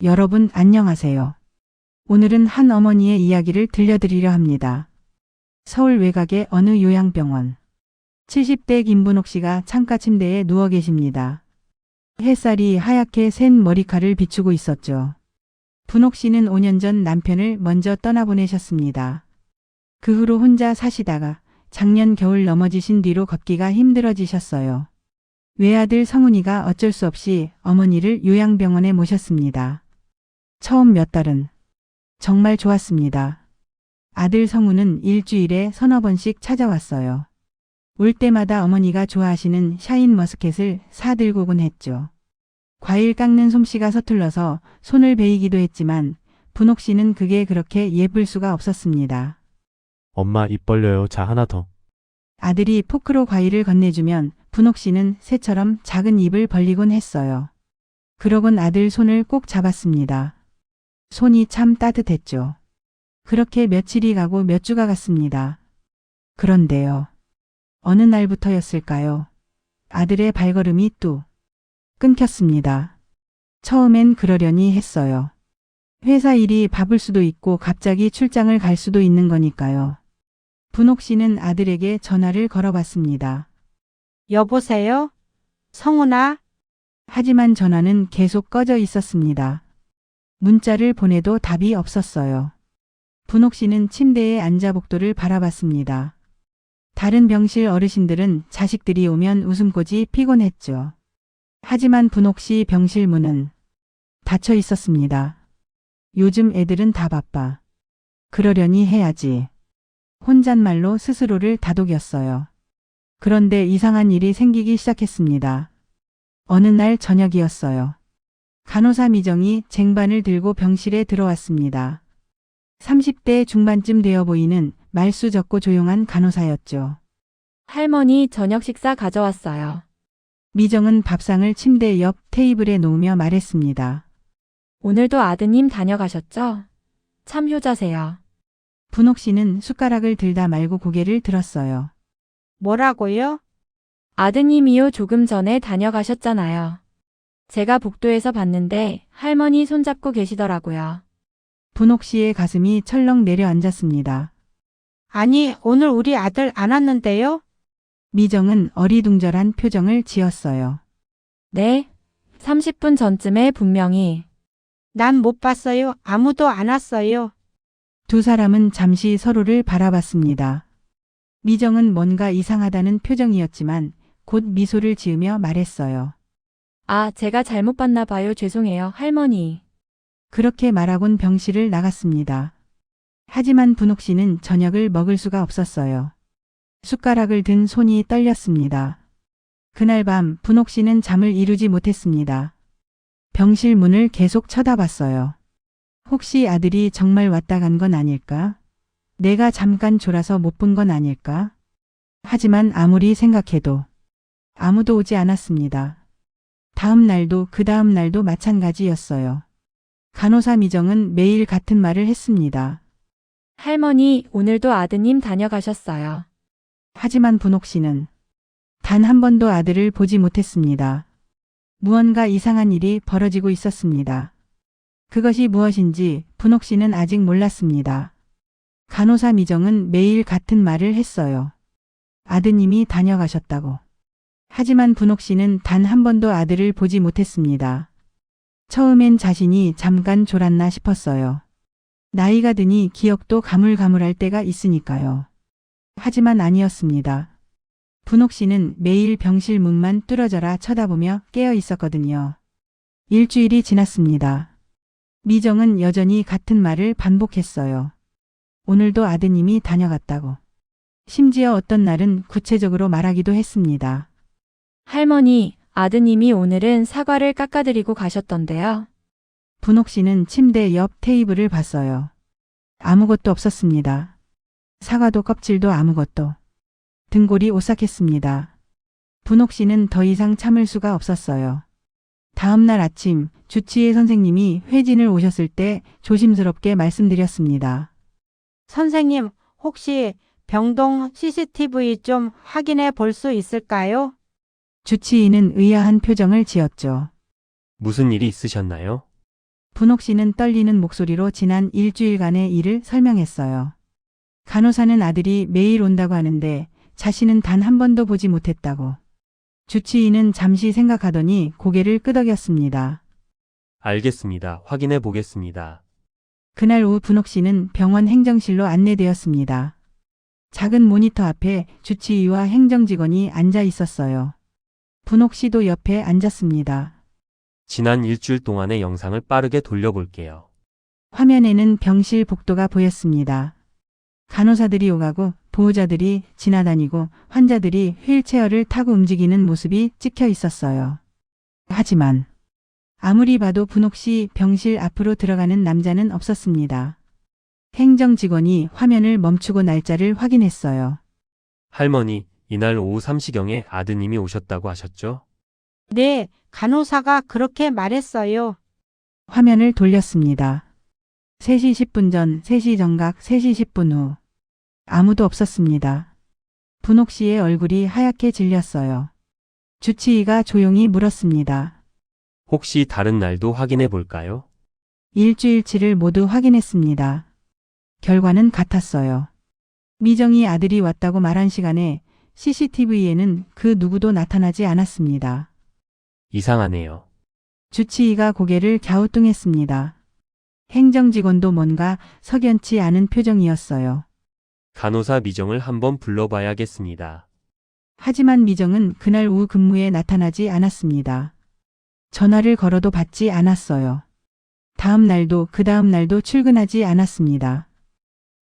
여러분 안녕하세요. 오늘은 한 어머니의 이야기를 들려드리려 합니다. 서울 외곽의 어느 요양병원. 70대 김분옥 씨가 창가 침대에 누워 계십니다. 햇살이 하얗게 센 머리칼을 비추고 있었죠. 분옥 씨는 5년 전 남편을 먼저 떠나보내셨습니다. 그 후로 혼자 사시다가 작년 겨울 넘어지신 뒤로 걷기가 힘들어지셨어요. 외아들 성훈이가 어쩔 수 없이 어머니를 요양병원에 모셨습니다. 처음 몇 달은 정말 좋았습니다. 아들 성훈은 일주일에 서너 번씩 찾아왔어요. 올 때마다 어머니가 좋아하시는 샤인머스켓을 사들고곤 했죠. 과일 깎는 솜씨가 서툴러서 손을 베이기도 했지만 분옥 씨는 그게 그렇게 예쁠 수가 없었습니다. 엄마 입 벌려요. 자 하나 더. 아들이 포크로 과일을 건네주면 분옥 씨는 새처럼 작은 입을 벌리곤 했어요. 그러곤 아들 손을 꼭 잡았습니다. 손이 참 따뜻했죠. 그렇게 며칠이 가고 몇 주가 갔습니다. 그런데요. 어느 날부터였을까요? 아들의 발걸음이 뚝 끊겼습니다. 처음엔 그러려니 했어요. 회사 일이 바쁠 수도 있고 갑자기 출장을 갈 수도 있는 거니까요. 분옥 씨는 아들에게 전화를 걸어봤습니다. 여보세요? 성훈아? 하지만 전화는 계속 꺼져 있었습니다. 문자를 보내도 답이 없었어요. 분옥 씨는 침대에 앉아 복도를 바라봤습니다. 다른 병실 어르신들은 자식들이 오면 웃음꽃이 피곤했죠. 하지만 분옥 씨 병실 문은 닫혀 있었습니다. 요즘 애들은 다 바빠. 그러려니 해야지. 혼잣말로 스스로를 다독였어요. 그런데 이상한 일이 생기기 시작했습니다. 어느 날 저녁이었어요. 간호사 미정이 쟁반을 들고 병실에 들어왔습니다. 30대 중반쯤 되어 보이는 말수 적고 조용한 간호사였죠. 할머니 저녁 식사 가져왔어요. 미정은 밥상을 침대 옆 테이블에 놓으며 말했습니다. 오늘도 아드님 다녀가셨죠? 참 효자세요. 분옥 씨는 숟가락을 들다 말고 고개를 들었어요. 뭐라고요? 아드님이요 조금 전에 다녀가셨잖아요. 제가 복도에서 봤는데 할머니 손잡고 계시더라고요. 분옥 씨의 가슴이 철렁 내려앉았습니다. 아니, 오늘 우리 아들 안 왔는데요? 미정은 어리둥절한 표정을 지었어요. 네, 30분 전쯤에 분명히. 난 못 봤어요. 아무도 안 왔어요. 두 사람은 잠시 서로를 바라봤습니다. 미정은 뭔가 이상하다는 표정이었지만 곧 미소를 지으며 말했어요. 아, 제가 잘못 봤나 봐요. 죄송해요, 할머니. 그렇게 말하곤 병실을 나갔습니다. 하지만 분옥 씨는 저녁을 먹을 수가 없었어요. 숟가락을 든 손이 떨렸습니다. 그날 밤 분옥 씨는 잠을 이루지 못했습니다. 병실 문을 계속 쳐다봤어요. 혹시 아들이 정말 왔다 간 건 아닐까? 내가 잠깐 졸아서 못 본 건 아닐까? 하지만 아무리 생각해도 아무도 오지 않았습니다. 다음 날도 그 다음 날도 마찬가지였어요. 간호사 미정은 매일 같은 말을 했습니다. 할머니, 오늘도 아드님 다녀가셨어요. 하지만 분옥 씨는 단 한 번도 아들을 보지 못했습니다. 무언가 이상한 일이 벌어지고 있었습니다. 그것이 무엇인지 분옥 씨는 아직 몰랐습니다. 간호사 미정은 매일 같은 말을 했어요. 아드님이 다녀가셨다고. 하지만 분옥 씨는 단 한 번도 아들을 보지 못했습니다. 처음엔 자신이 잠깐 졸았나 싶었어요. 나이가 드니 기억도 가물가물할 때가 있으니까요. 하지만 아니었습니다. 분옥 씨는 매일 병실 문만 뚫어져라 쳐다보며 깨어 있었거든요. 일주일이 지났습니다. 미정은 여전히 같은 말을 반복했어요. 오늘도 아드님이 다녀갔다고. 심지어 어떤 날은 구체적으로 말하기도 했습니다. 할머니, 아드님이 오늘은 사과를 깎아드리고 가셨던데요. 분옥 씨는 침대 옆 테이블을 봤어요. 아무것도 없었습니다. 사과도 껍질도 아무것도. 등골이 오싹했습니다. 분옥 씨는 더 이상 참을 수가 없었어요. 다음 날 아침 주치의 선생님이 회진을 오셨을 때 조심스럽게 말씀드렸습니다. 선생님, 혹시 병동 CCTV 좀 확인해 볼 수 있을까요? 주치의는 의아한 표정을 지었죠. 무슨 일이 있으셨나요? 분옥 씨는 떨리는 목소리로 지난 일주일간의 일을 설명했어요. 간호사는 아들이 매일 온다고 하는데 자신은 단 한 번도 보지 못했다고. 주치의는 잠시 생각하더니 고개를 끄덕였습니다. 알겠습니다. 확인해 보겠습니다. 그날 오후 분옥 씨는 병원 행정실로 안내되었습니다. 작은 모니터 앞에 주치의와 행정직원이 앉아 있었어요. 분옥 씨도 옆에 앉았습니다. 지난 일주일 동안의 영상을 빠르게 돌려볼게요. 화면에는 병실 복도가 보였습니다. 간호사들이 오가고 보호자들이 지나다니고 환자들이 휠체어를 타고 움직이는 모습이 찍혀 있었어요. 하지만 아무리 봐도 분옥 씨 병실 앞으로 들어가는 남자는 없었습니다. 행정 직원이 화면을 멈추고 날짜를 확인했어요. 할머니, 이날 오후 3시경에 아드님이 오셨다고 하셨죠? 네, 간호사가 그렇게 말했어요. 화면을 돌렸습니다. 3시 10분 전, 3시 정각, 3시 10분 후. 아무도 없었습니다. 분옥 씨의 얼굴이 하얗게 질렸어요. 주치의가 조용히 물었습니다. 혹시 다른 날도 확인해 볼까요? 일주일치를 모두 확인했습니다. 결과는 같았어요. 미정이 아들이 왔다고 말한 시간에 CCTV에는 그 누구도 나타나지 않았습니다. 이상하네요. 주치의가 고개를 갸우뚱했습니다. 행정직원도 뭔가 석연치 않은 표정이었어요. 간호사 미정을 한번 불러봐야겠습니다. 하지만 미정은 그날 오후 근무에 나타나지 않았습니다. 전화를 걸어도 받지 않았어요. 다음 날도 그 다음 날도 출근하지 않았습니다.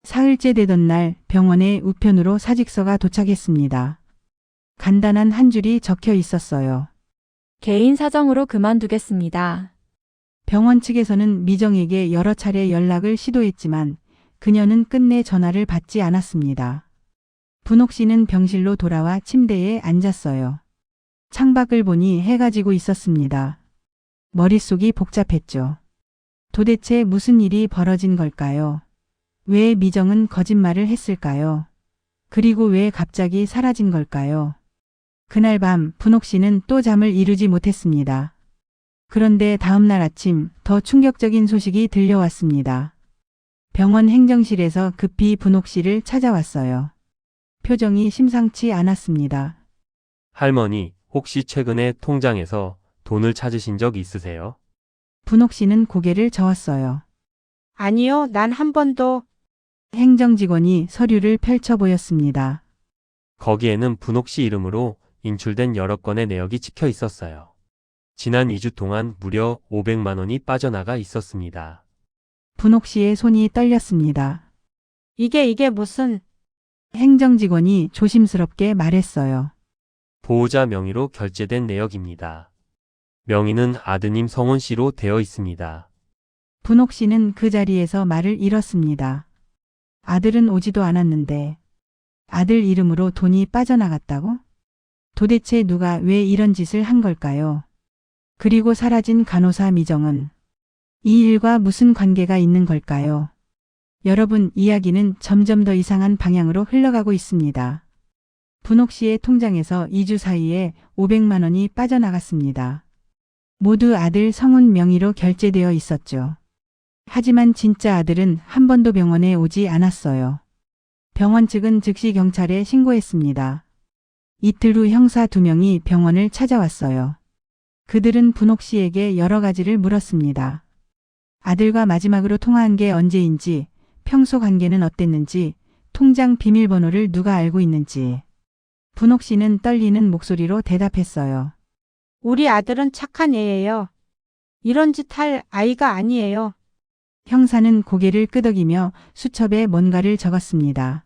사흘째 되던 날 병원의 우편으로 사직서가 도착했습니다. 간단한 한 줄이 적혀 있었어요. 개인 사정으로 그만두겠습니다. 병원 측에서는 미정에게 여러 차례 연락을 시도했지만 그녀는 끝내 전화를 받지 않았습니다. 분옥 씨는 병실로 돌아와 침대에 앉았어요. 창밖을 보니 해가 지고 있었습니다. 머릿속이 복잡했죠. 도대체 무슨 일이 벌어진 걸까요? 왜 미정은 거짓말을 했을까요? 그리고 왜 갑자기 사라진 걸까요? 그날 밤 분옥 씨는 또 잠을 이루지 못했습니다. 그런데 다음 날 아침 더 충격적인 소식이 들려왔습니다. 병원 행정실에서 급히 분옥 씨를 찾아왔어요. 표정이 심상치 않았습니다. 할머니, 혹시 최근에 통장에서 돈을 찾으신 적 있으세요? 분옥 씨는 고개를 저었어요. 아니요, 난 한 번도. 행정직원이 서류를 펼쳐 보였습니다. 거기에는 분옥 씨 이름으로 인출된 여러 건의 내역이 찍혀 있었어요. 지난 2주 동안 무려 500만 원이 빠져나가 있었습니다. 분옥 씨의 손이 떨렸습니다. 이게 무슨. 행정직원이 조심스럽게 말했어요. 보호자 명의로 결제된 내역입니다. 명의는 아드님 성훈 씨로 되어 있습니다. 분옥 씨는 그 자리에서 말을 잃었습니다. 아들은 오지도 않았는데 아들 이름으로 돈이 빠져나갔다고? 도대체 누가 왜 이런 짓을 한 걸까요? 그리고 사라진 간호사 미정은 이 일과 무슨 관계가 있는 걸까요? 여러분, 이야기는 점점 더 이상한 방향으로 흘러가고 있습니다. 분옥 씨의 통장에서 2주 사이에 500만 원이 빠져나갔습니다. 모두 아들 성훈 명의로 결제되어 있었죠. 하지만 진짜 아들은 한 번도 병원에 오지 않았어요. 병원 측은 즉시 경찰에 신고했습니다. 이틀 후 형사 2명이 병원을 찾아왔어요. 그들은 분옥 씨에게 여러 가지를 물었습니다. 아들과 마지막으로 통화한 게 언제인지, 평소 관계는 어땠는지, 통장 비밀번호를 누가 알고 있는지. 분옥 씨는 떨리는 목소리로 대답했어요. 우리 아들은 착한 애예요. 이런 짓 할 아이가 아니에요. 형사는 고개를 끄덕이며 수첩에 뭔가를 적었습니다.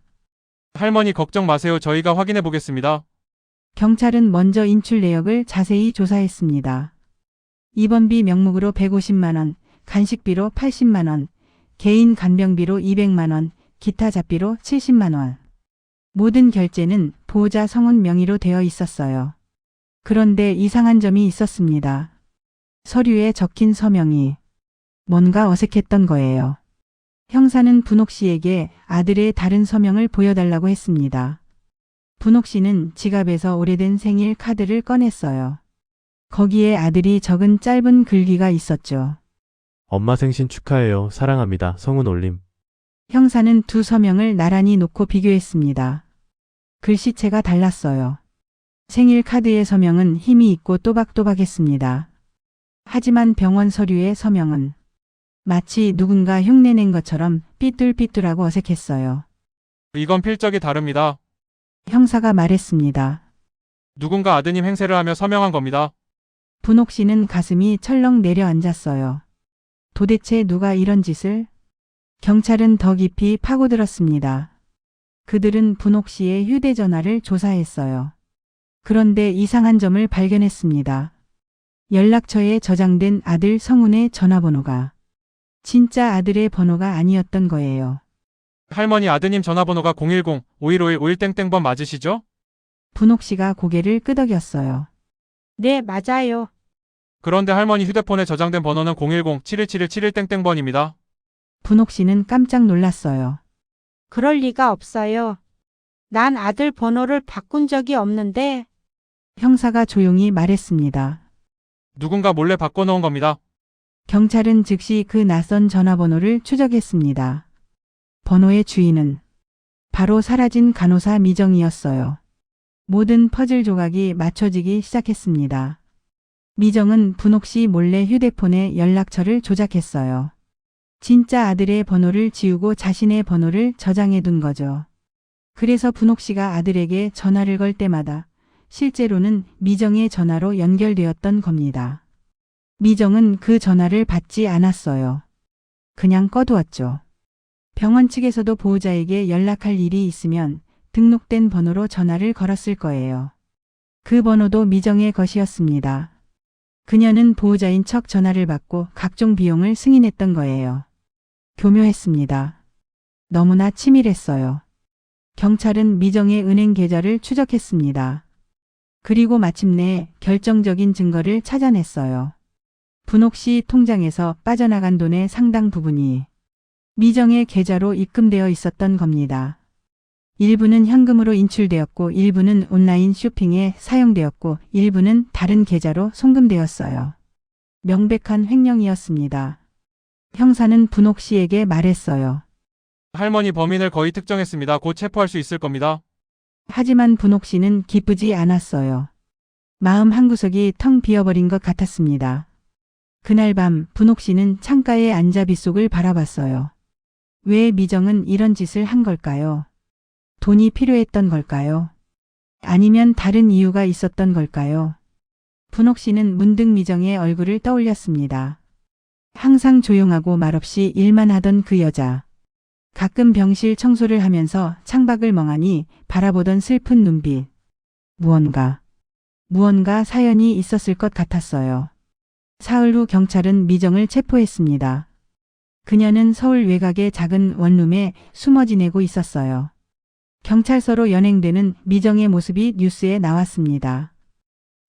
할머니 걱정 마세요. 저희가 확인해 보겠습니다. 경찰은 먼저 인출 내역을 자세히 조사했습니다. 입원비 명목으로 150만 원, 간식비로 80만 원, 개인 간병비로 200만 원, 기타 잡비로 70만 원. 모든 결제는 보호자 성훈 명의로 되어 있었어요. 그런데 이상한 점이 있었습니다. 서류에 적힌 서명이 뭔가 어색했던 거예요. 형사는 분옥 씨에게 아들의 다른 서명을 보여달라고 했습니다. 분옥 씨는 지갑에서 오래된 생일 카드를 꺼냈어요. 거기에 아들이 적은 짧은 글귀가 있었죠. 엄마 생신 축하해요. 사랑합니다. 성운 올림. 형사는 두 서명을 나란히 놓고 비교했습니다. 글씨체가 달랐어요. 생일 카드의 서명은 힘이 있고 또박또박했습니다. 하지만 병원 서류의 서명은 마치 누군가 흉내낸 것처럼 삐뚤삐뚤하고 어색했어요. 이건 필적이 다릅니다. 형사가 말했습니다. 누군가 아드님 행세를 하며 서명한 겁니다. 분옥 씨는 가슴이 철렁 내려앉았어요. 도대체 누가 이런 짓을? 경찰은 더 깊이 파고들었습니다. 그들은 분옥 씨의 휴대전화를 조사했어요. 그런데 이상한 점을 발견했습니다. 연락처에 저장된 아들 성운의 전화번호가 진짜 아들의 번호가 아니었던 거예요. 할머니 아드님 전화번호가 010-5151-51땡땡번 맞으시죠? 분옥 씨가 고개를 끄덕였어요. 네, 맞아요. 그런데 할머니 휴대폰에 저장된 번호는 010-7171-71땡땡번입니다. 분옥 씨는 깜짝 놀랐어요. 그럴 리가 없어요. 난 아들 번호를 바꾼 적이 없는데. 형사가 조용히 말했습니다. 누군가 몰래 바꿔놓은 겁니다. 경찰은 즉시 그 낯선 전화번호를 추적했습니다. 번호의 주인은 바로 사라진 간호사 미정이었어요. 모든 퍼즐 조각이 맞춰지기 시작했습니다. 미정은 분옥 씨 몰래 휴대폰에 연락처를 조작했어요. 진짜 아들의 번호를 지우고 자신의 번호를 저장해 둔 거죠. 그래서 분옥 씨가 아들에게 전화를 걸 때마다 실제로는 미정의 전화로 연결되었던 겁니다. 미정은 그 전화를 받지 않았어요. 그냥 꺼두었죠. 병원 측에서도 보호자에게 연락할 일이 있으면 등록된 번호로 전화를 걸었을 거예요. 그 번호도 미정의 것이었습니다. 그녀는 보호자인 척 전화를 받고 각종 비용을 승인했던 거예요. 교묘했습니다. 너무나 치밀했어요. 경찰은 미정의 은행 계좌를 추적했습니다. 그리고 마침내 결정적인 증거를 찾아냈어요. 분옥 씨 통장에서 빠져나간 돈의 상당 부분이 미정의 계좌로 입금되어 있었던 겁니다. 일부는 현금으로 인출되었고 일부는 온라인 쇼핑에 사용되었고 일부는 다른 계좌로 송금되었어요. 명백한 횡령이었습니다. 형사는 분옥 씨에게 말했어요. 할머니 범인을 거의 특정했습니다. 곧 체포할 수 있을 겁니다. 하지만 분옥 씨는 기쁘지 않았어요. 마음 한구석이 텅 비어버린 것 같았습니다. 그날 밤 분옥 씨는 창가에 앉아 빗속을 바라봤어요. 왜 미정은 이런 짓을 한 걸까요? 돈이 필요했던 걸까요? 아니면 다른 이유가 있었던 걸까요? 분옥 씨는 문득 미정의 얼굴을 떠올렸습니다. 항상 조용하고 말없이 일만 하던 그 여자. 가끔 병실 청소를 하면서 창밖을 멍하니 바라보던 슬픈 눈빛. 무언가 사연이 있었을 것 같았어요. 사흘 후 경찰은 미정을 체포했습니다. 그녀는 서울 외곽의 작은 원룸에 숨어 지내고 있었어요. 경찰서로 연행되는 미정의 모습이 뉴스에 나왔습니다.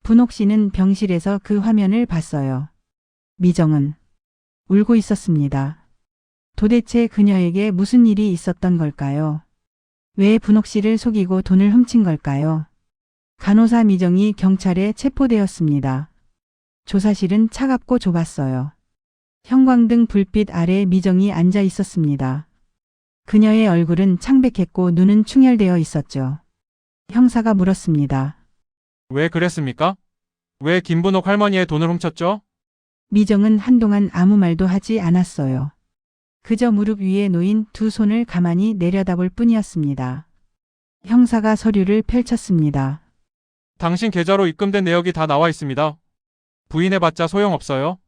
분옥 씨는 병실에서 그 화면을 봤어요. 미정은 울고 있었습니다. 도대체 그녀에게 무슨 일이 있었던 걸까요? 왜 분옥 씨를 속이고 돈을 훔친 걸까요? 간호사 미정이 경찰에 체포되었습니다. 조사실은 차갑고 좁았어요. 형광등 불빛 아래 미정이 앉아 있었습니다. 그녀의 얼굴은 창백했고 눈은 충혈되어 있었죠. 형사가 물었습니다. 왜 그랬습니까? 왜 김분옥 할머니의 돈을 훔쳤죠? 미정은 한동안 아무 말도 하지 않았어요. 그저 무릎 위에 놓인 두 손을 가만히 내려다볼 뿐이었습니다. 형사가 서류를 펼쳤습니다. 당신 계좌로 입금된 내역이 다 나와 있습니다. 부인해봤자 소용없어요.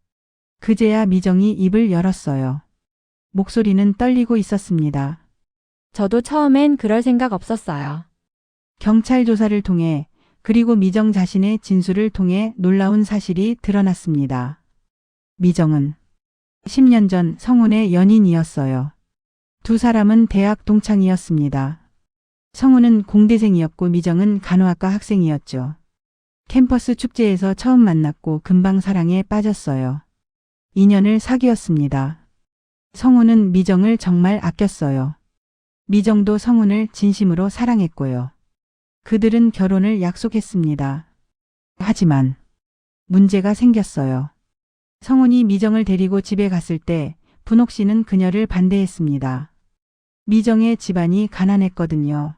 그제야 미정이 입을 열었어요. 목소리는 떨리고 있었습니다. 저도 처음엔 그럴 생각 없었어요. 경찰 조사를 통해 그리고 미정 자신의 진술을 통해 놀라운 사실이 드러났습니다. 미정은 10년 전 성운의 연인이었어요. 두 사람은 대학 동창이었습니다. 성운은 공대생이었고 미정은 간호학과 학생이었죠. 캠퍼스 축제에서 처음 만났고 금방 사랑에 빠졌어요. 인연을 사귀었습니다. 성운은 미정을 정말 아꼈어요. 미정도 성운을 진심으로 사랑했고요. 그들은 결혼을 약속했습니다. 하지만 문제가 생겼어요. 성훈이 미정을 데리고 집에 갔을 때 분옥 씨는 그녀를 반대했습니다. 미정의 집안이 가난했거든요.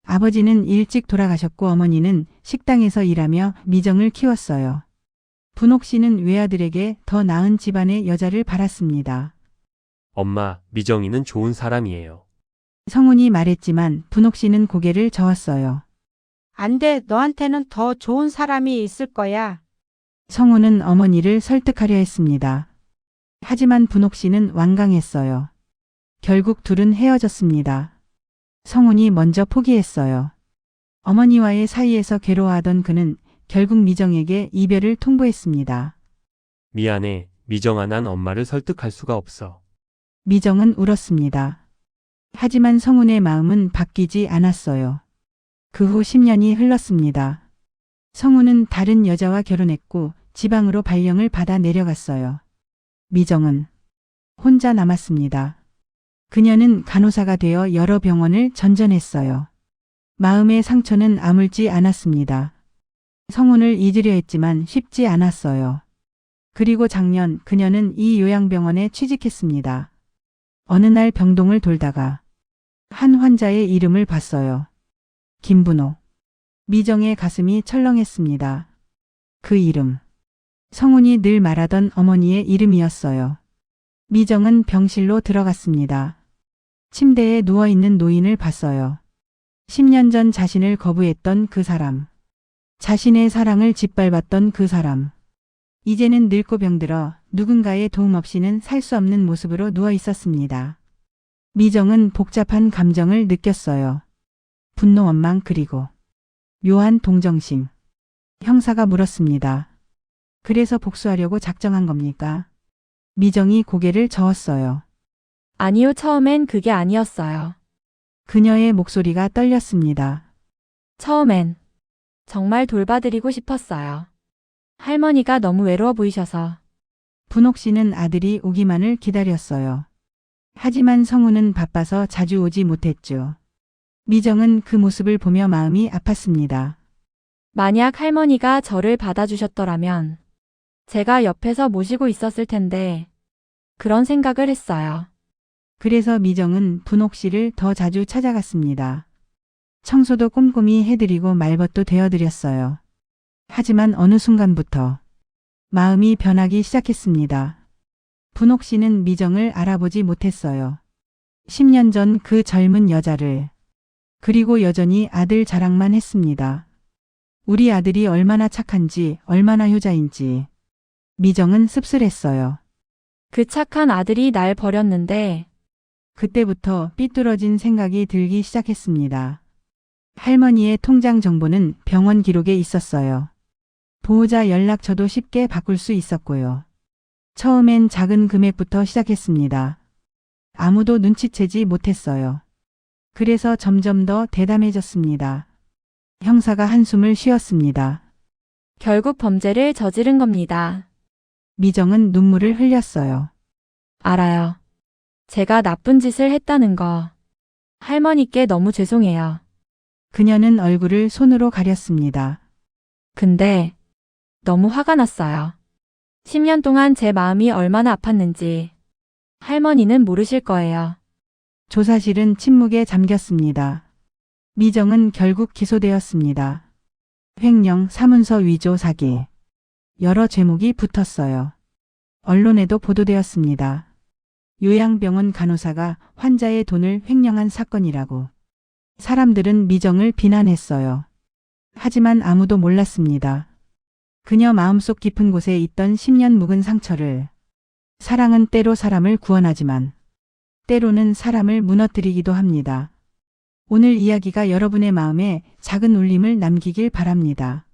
아버지는 일찍 돌아가셨고 어머니는 식당에서 일하며 미정을 키웠어요. 분옥 씨는 외아들에게 더 나은 집안의 여자를 바랐습니다. 엄마, 미정이는 좋은 사람이에요. 성훈이 말했지만 분옥 씨는 고개를 저었어요. 안 돼, 너한테는 더 좋은 사람이 있을 거야. 성훈은 어머니를 설득하려 했습니다. 하지만 분옥 씨는 완강했어요. 결국 둘은 헤어졌습니다. 성훈이 먼저 포기했어요. 어머니와의 사이에서 괴로워하던 그는 결국 미정에게 이별을 통보했습니다. 미안해, 미정아, 난 엄마를 설득할 수가 없어. 미정은 울었습니다. 하지만 성훈의 마음은 바뀌지 않았어요. 그 후 10년이 흘렀습니다. 성훈은 다른 여자와 결혼했고 지방으로 발령을 받아 내려갔어요. 미정은 혼자 남았습니다. 그녀는 간호사가 되어 여러 병원을 전전했어요. 마음의 상처는 아물지 않았습니다. 성훈을 잊으려 했지만 쉽지 않았어요. 그리고 작년 그녀는 이 요양병원에 취직했습니다. 어느 날 병동을 돌다가 한 환자의 이름을 봤어요. 김분옥. 미정의 가슴이 철렁했습니다. 그 이름. 성훈이 늘 말하던 어머니의 이름이었어요. 미정은 병실로 들어갔습니다. 침대에 누워있는 노인을 봤어요. 10년 전 자신을 거부했던 그 사람. 자신의 사랑을 짓밟았던 그 사람. 이제는 늙고 병들어 누군가의 도움 없이는 살 수 없는 모습으로 누워 있었습니다. 미정은 복잡한 감정을 느꼈어요. 분노, 원망, 그리고 묘한 동정심. 형사가 물었습니다. 그래서 복수하려고 작정한 겁니까? 미정이 고개를 저었어요. 아니요, 처음엔 그게 아니었어요. 그녀의 목소리가 떨렸습니다. 처음엔 정말 돌봐드리고 싶었어요. 할머니가 너무 외로워 보이셔서. 분옥 씨는 아들이 오기만을 기다렸어요. 하지만 성훈은 바빠서 자주 오지 못했죠. 미정은 그 모습을 보며 마음이 아팠습니다. 만약 할머니가 저를 받아주셨더라면 제가 옆에서 모시고 있었을 텐데 그런 생각을 했어요. 그래서 미정은 분옥 씨를 더 자주 찾아갔습니다. 청소도 꼼꼼히 해드리고 말벗도 대어드렸어요. 하지만 어느 순간부터 마음이 변하기 시작했습니다. 분옥 씨는 미정을 알아보지 못했어요. 10년 전 그 젊은 여자를. 그리고 여전히 아들 자랑만 했습니다. 우리 아들이 얼마나 착한지, 얼마나 효자인지. 미정은 씁쓸했어요. 그 착한 아들이 날 버렸는데 그때부터 삐뚤어진 생각이 들기 시작했습니다. 할머니의 통장 정보는 병원 기록에 있었어요. 보호자 연락처도 쉽게 바꿀 수 있었고요. 처음엔 작은 금액부터 시작했습니다. 아무도 눈치채지 못했어요. 그래서 점점 더 대담해졌습니다. 형사가 한숨을 쉬었습니다. 결국 범죄를 저지른 겁니다. 미정은 눈물을 흘렸어요. 알아요. 제가 나쁜 짓을 했다는 거. 할머니께 너무 죄송해요. 그녀는 얼굴을 손으로 가렸습니다. 근데 너무 화가 났어요. 10년 동안 제 마음이 얼마나 아팠는지 할머니는 모르실 거예요. 조사실은 침묵에 잠겼습니다. 미정은 결국 기소되었습니다. 횡령, 사문서 위조, 사기. 여러 죄목이 붙었어요. 언론에도 보도되었습니다. 요양병원 간호사가 환자의 돈을 횡령한 사건이라고. 사람들은 미정을 비난했어요. 하지만 아무도 몰랐습니다. 그녀 마음속 깊은 곳에 있던 10년 묵은 상처를. 사랑은 때로 사람을 구원하지만 때로는 사람을 무너뜨리기도 합니다. 오늘 이야기가 여러분의 마음에 작은 울림을 남기길 바랍니다.